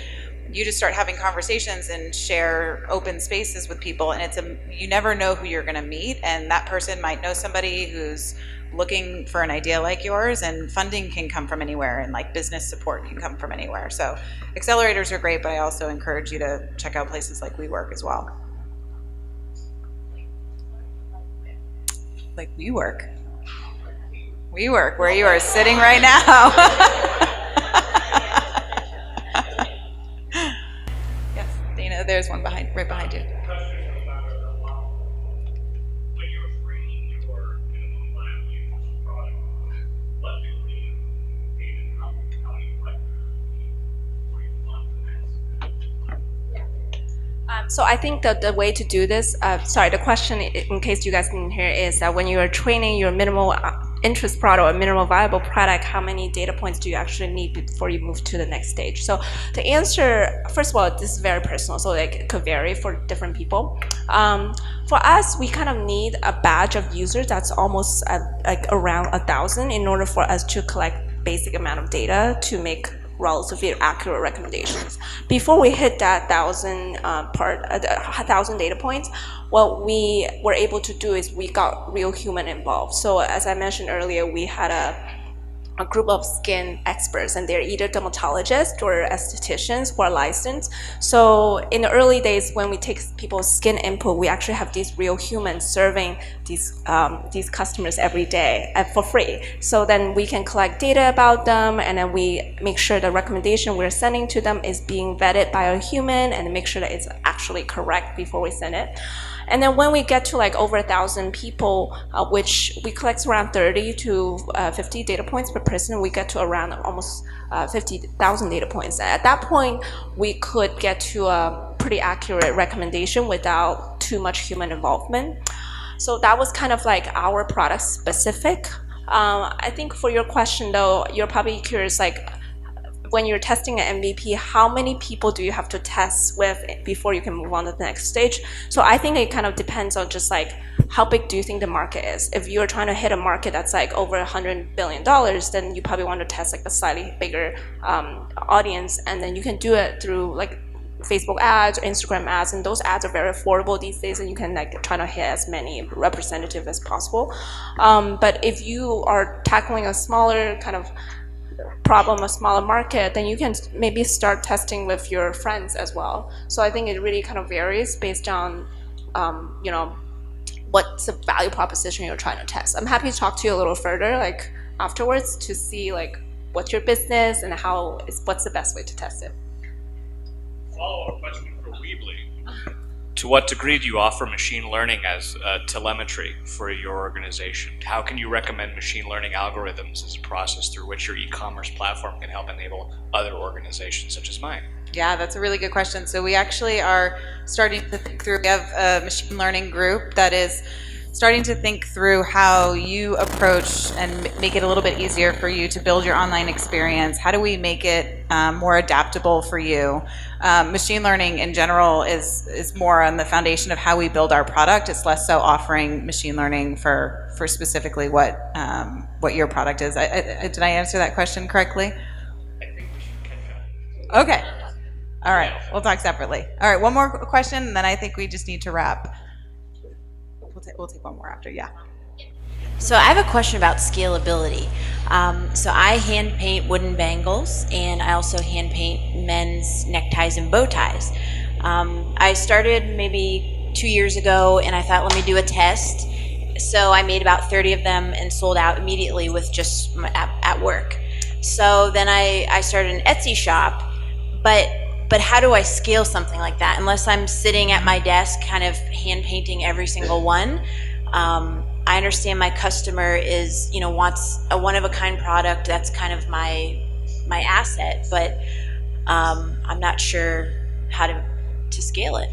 you just start having conversations and share open spaces with people, and you never know who you're going to meet, and that person might know somebody who's looking for an idea like yours, and funding can come from anywhere, and like business support can come from anywhere. So accelerators are great, but I also encourage you to check out places like WeWork as well. Like WeWork, where you are sitting right now. There's one right behind you. So I think that the way to do this, the question, in case you guys didn't hear, is that when you are training your minimal interest product or minimal viable product, how many data points do you actually need before you move to the next stage? So to answer, first of all, this is very personal, so like it could vary for different people. For us, we kind of need a batch of users that's almost like around 1,000 in order for us to collect basic amount of data to make relatively accurate recommendations. Before we hit that 1,000 data points, what we were able to do is we got real human involved. So as I mentioned earlier, we had a group of skin experts, and they're either dermatologists or estheticians who are licensed. So in the early days, when we take people's skin input, we actually have these real humans serving these customers every day for free. So then we can collect data about them, and then we make sure the recommendation we're sending to them is being vetted by a human, and make sure that it's actually correct before we send it. And then when we get to like over 1,000 people, which we collect around 30 to 50 data points per person, we get to around almost 50,000 data points. At that point, we could get to a pretty accurate recommendation without too much human involvement. So that was kind of like our product specific. I think for your question though, you're probably curious, like, when you're testing an MVP, how many people do you have to test with before you can move on to the next stage? So I think it kind of depends on just like, how big do you think the market is? If you're trying to hit a market that's like over $100 billion, then you probably want to test like a slightly bigger audience, and then you can do it through like Facebook ads or Instagram ads, and those ads are very affordable these days, and you can like try to hit as many representative as possible. But if you are tackling a smaller kind of problem, a smaller market, then you can maybe start testing with your friends as well. So I think it really kind of varies based on, you know, what's the value proposition you're trying to test. I'm happy to talk to you a little further, like afterwards, to see like what's your business and what's the best way to test it. Follow-up question for Weebly. To what degree do you offer machine learning as telemetry for your organization? How can you recommend machine learning algorithms as a process through which your e-commerce platform can help enable other organizations such as mine? Yeah, that's a really good question. So we actually are starting to think through, we have a machine learning group that is starting to think through how you approach and make it a little bit easier for you to build your online experience. How do we make it more adaptable for you? Machine learning in general is more on the foundation of how we build our product. It's less so offering machine learning for specifically what your product is. Did I answer that question correctly? I think we should catch up. Okay. All right. We'll talk separately. All right. One more question, and then I think we just need to wrap. We'll take one more after. Yeah. So I have a question about scalability. So I hand paint wooden bangles, and I also hand paint men's neckties and bow ties. I started maybe 2 years ago, and I thought, let me do a test. So I made about 30 of them and sold out immediately with just at work. So then I started an Etsy shop, but how do I scale something like that? Unless I'm sitting at my desk kind of hand painting every single one. I understand my customer is, wants a one-of-a-kind product. That's kind of my asset, but I'm not sure how to scale it.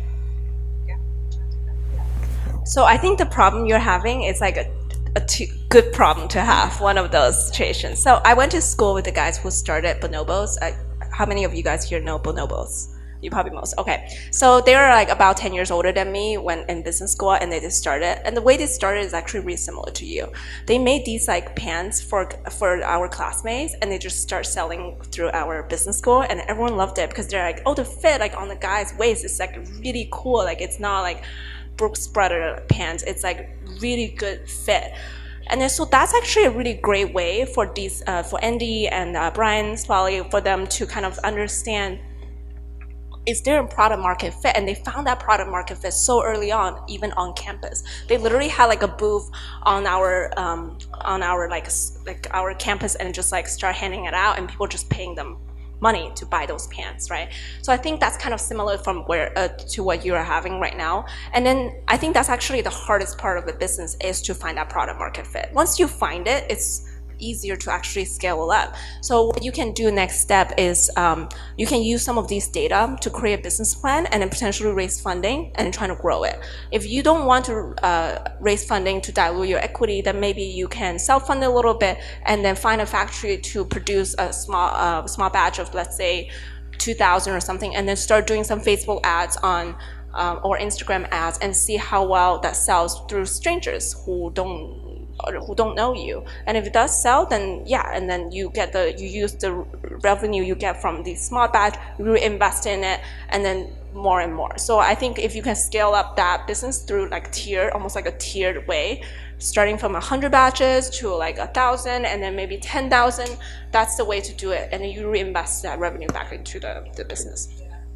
So I think the problem you're having is like a good problem to have, one of those situations. So I went to school with the guys who started Bonobos. How many of you guys here know Bonobos? You probably most. Okay. So they were like about 10 years older than me when in business school, and they just started. And the way they started is actually really similar to you. They made these like pants for our classmates, and they just start selling through our business school, and everyone loved it because they're like, oh, the fit like on the guy's waist is like really cool. Like it's not like Brooks Brothers pants. It's like really good fit. And then, so that's actually a really great way for these, for Andy and Brian Swally, for them to kind of understand, is there a product market fit? And they found that product market fit so early on, even on campus. They literally had like a booth on our like our campus, and just like start handing it out, and people just paying them money to buy those pants, right? So I think that's kind of similar from to what you're having right now. And then I think that's actually the hardest part of the business, is to find that product market fit. Once you find it, it's easier to actually scale it up. So what you can do next step is you can use some of these data to create a business plan, and then potentially raise funding and try to grow it. If you don't want to raise funding to dilute your equity, then maybe you can self-fund a little bit, and then find a factory to produce a small batch of, let's say, 2,000 or something, and then start doing some Facebook ads on or Instagram ads, and see how well that sells through strangers who don't know you. And if it does sell, then yeah, and then you use the revenue you get from the small batch, reinvest in it, and then more and more. So I think if you can scale up that business through like almost like a tiered way, starting from 100 batches to like 1,000 and then maybe 10,000, that's the way to do it. And then you reinvest that revenue back into the business.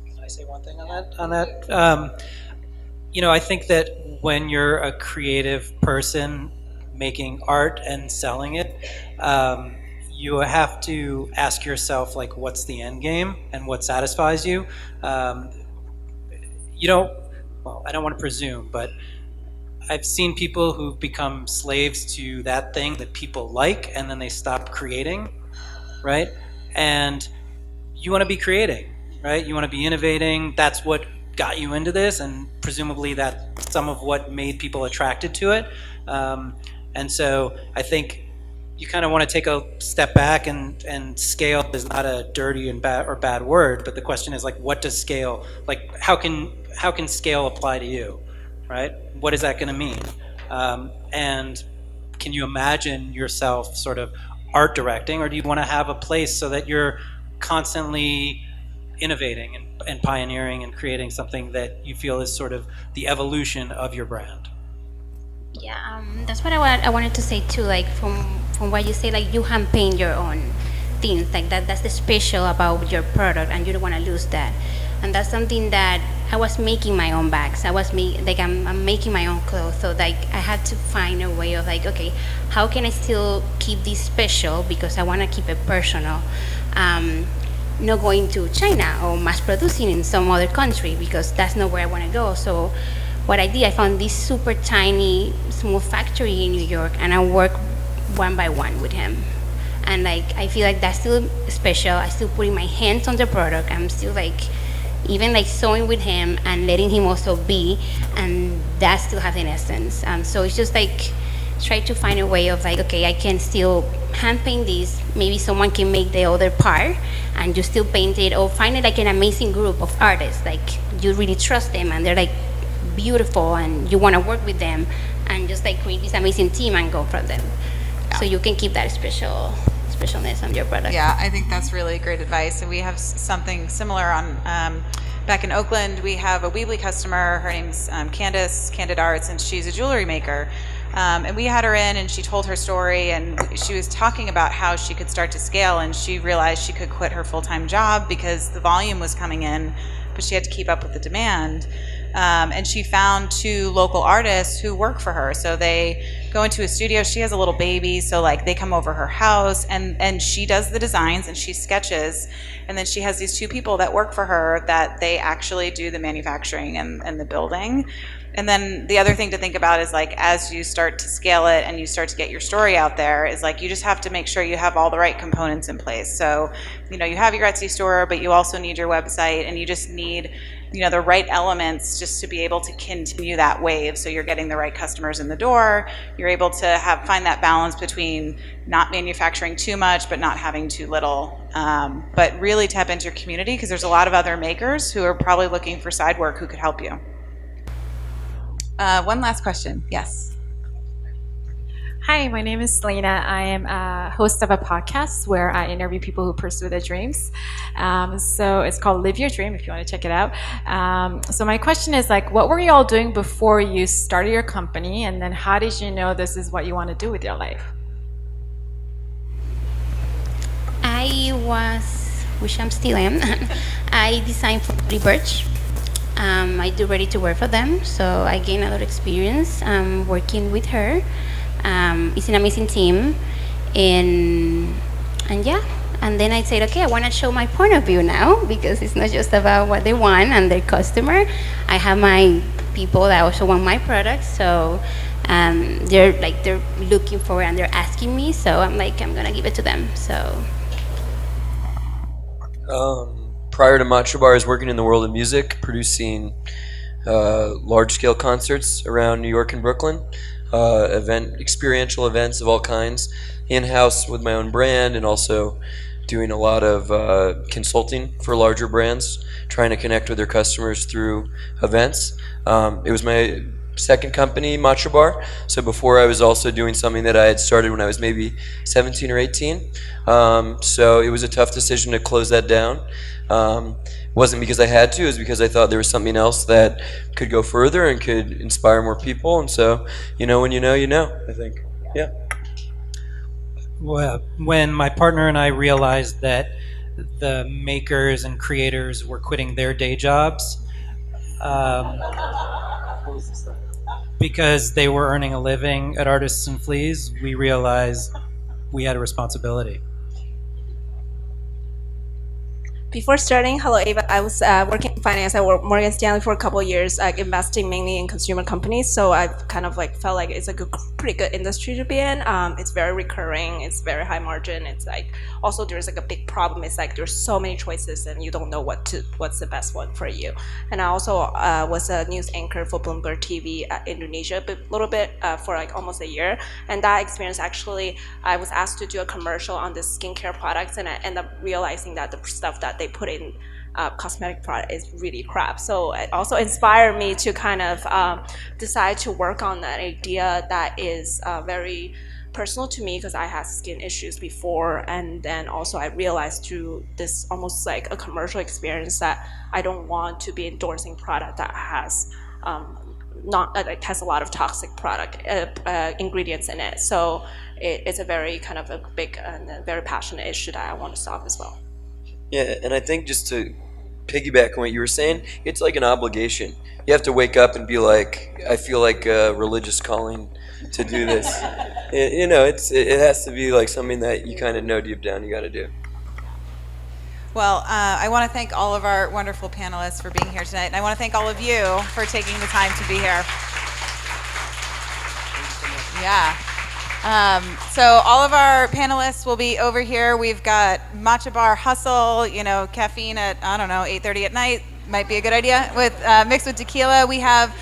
Can I say one thing on that? I think that when you're a creative person making art and selling it, you have to ask yourself, like, what's the end game and what satisfies you? I don't want to presume, but I've seen people who've become slaves to that thing that people like, and then they stop creating, right? And you want to be creating, right? You want to be innovating. That's what got you into this, and presumably that's some of what made people attracted to it. And so I think you kind of want to take a step back, and scale is not a dirty and bad word, but the question is, like, what does scale, like, how can scale apply to you, right? What is that going to mean? And can you imagine yourself sort of art directing, or do you want to have a place so that you're constantly innovating and pioneering and creating something that you feel is sort of the evolution of your brand? Yeah, that's what I wanted to say too. Like from what you say, like you hand paint your own things. Like that's the special about your product, and you don't want to lose that. And that's something that I was making my own bags. I'm making my own clothes. So like I had to find a way of like, okay, how can I still keep this special because I want to keep it personal. Not going to China or mass producing in some other country because that's not where I want to go. So what I did, I found this super tiny, small factory in New York, and I work one by one with him. And like I feel like that's still special. I still putting my hands on the product. I'm still like even like sewing with him and letting him also be, and that still has an essence. So it's just like try to find a way of like, okay, I can still hand paint this. Maybe someone can make the other part, and you still paint it, or find it like an amazing group of artists. Like you really trust them, and they're like beautiful, and you want to work with them, and just like create this amazing team and go from them. Yeah. So you can keep that specialness on your product. Yeah, I think that's really great advice. And we have something similar on back in Oakland. We have a Weebly customer. Her name's Candace, Candid Arts, and she's a jewelry maker. And we had her in, and she told her story, and she was talking about how she could start to scale, and she realized she could quit her full-time job because the volume was coming in, but she had to keep up with the demand. And she found 2 local artists who work for her. So they go into a studio. She has a little baby, so like they come over her house, and she does the designs and she sketches. And then she has these 2 people that work for her that they actually do the manufacturing and the building. And then the other thing to think about is like as you start to scale it and you start to get your story out there, is like you just have to make sure you have all the right components in place. So, you have your Etsy store, but you also need your website, and you just need the right elements just to be able to continue that wave. So you're getting the right customers in the door. You're able to find that balance between not manufacturing too much, but not having too little. But really tap into your community, because there's a lot of other makers who are probably looking for side work who could help you. One last question. Yes. Hi, my name is Selena. I am a host of a podcast where I interview people who pursue their dreams. So it's called Live Your Dream, if you want to check it out. So my question is, like, what were you all doing before you started your company, and then how did you know this is what you want to do with your life? Which I'm still am, I designed for Birch. I do ready to work for them, so I gained a lot of experience working with her. It's an amazing team, and yeah. And then I said, okay, I want to show my point of view now, because it's not just about what they want and their customer. I have my people that also want my products, so they're looking for it and they're asking me, so I'm like, I'm gonna give it to them. So. Prior to MatchaBar, I was working in the world of music, producing large-scale concerts around New York and Brooklyn, experiential events of all kinds, in-house with my own brand, and also doing a lot of consulting for larger brands, trying to connect with their customers through events. It was my second company, MatchaBar. So before I was also doing something that I had started when I was maybe 17 or 18. So it was a tough decision to close that down. It wasn't because I had to, it was because I thought there was something else that could go further and could inspire more people. And so, when you know, I think. Yeah. Well, when my partner and I realized that the makers and creators were quitting their day jobs, because they were earning a living at Artists and Fleas, we realized we had a responsibility. Before starting HelloAva, I was working in finance. I worked Morgan Stanley for a couple of years, investing mainly in consumer companies. So I've kind of felt like it's a pretty good industry to be in. It's very recurring. It's very high margin. It's also there's a big problem. It's there's so many choices and you don't know what's the best one for you. And I also was a news anchor for Bloomberg TV Indonesia a little bit for almost a year. And that experience actually, I was asked to do a commercial on this skincare products, and I ended up realizing that the stuff that they put in cosmetic product is really crap. So it also inspired me to kind of decide to work on that idea that is very personal to me because I had skin issues before, and then also I realized through this almost like a commercial experience that I don't want to be endorsing product that has has a lot of toxic product ingredients in it. So it's a very kind of a big and a very passionate issue that I want to solve as well. Yeah, and I think just to piggyback on what you were saying, it's like an obligation. You have to wake up and be like, I feel like a religious calling to do this. It has to be like something that you kind of know deep down you got to do. Well, I want to thank all of our wonderful panelists for being here tonight, and I want to thank all of you for taking the time to be here. Yeah. So all of our panelists will be over here. We've got MatchaBar Hustle, caffeine at, 8:30 at night might be a good idea, with mixed with tequila. We have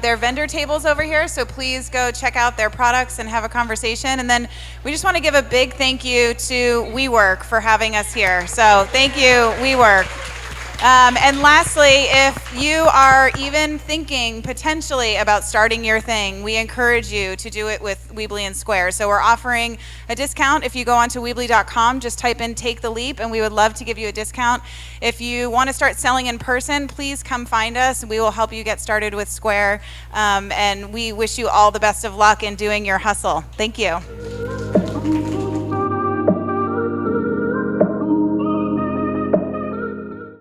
their vendor tables over here, so please go check out their products and have a conversation. And then we just want to give a big thank you to WeWork for having us here. So thank you, WeWork. And lastly, if you are even thinking potentially about starting your thing, we encourage you to do it with Weebly and Square. So we're offering a discount if you go onto Weebly.com, just type in Take the Leap, and we would love to give you a discount. If you want to start selling in person, please come find us. We will help you get started with Square. And we wish you all the best of luck in doing your hustle. Thank you.